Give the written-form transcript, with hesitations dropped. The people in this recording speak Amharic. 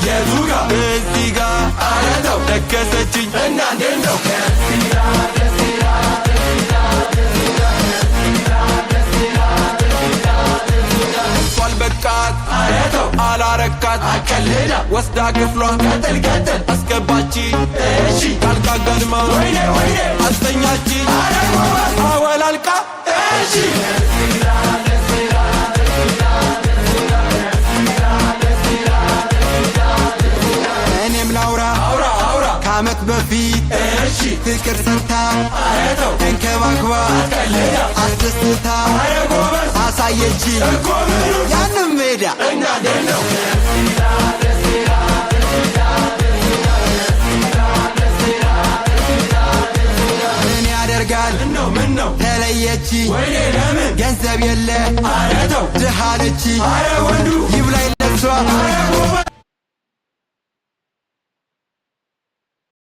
የቱጋ እዚጋ አረተው ደከሰችኝ እና እንዴት ነው በቃት አረተው አላረካት አቀልዳ ወስዳ ክፍሏ ቀጥል ቀጥል አስገባች እሺ ካልካ ጋድማ ወይኔ ወይኔ አስተኛች አወላልቃ እሺ እኔም ላውራ አውራ አውራ ከዓመት በፊት እሺ ፍቅር ሰርታ አረተው እንከባክባ አቀልዳ አስደስታ አረጎበስ አሳየች ያንም ሜዳ እና እንዴት ነው ምን ያደርጋል ምን ነው ተለየች ወይኔ ለምን ገንዘብ የለ አረተው ድሃ ነች አረ ወንዱ ይብላኝ ለብሷ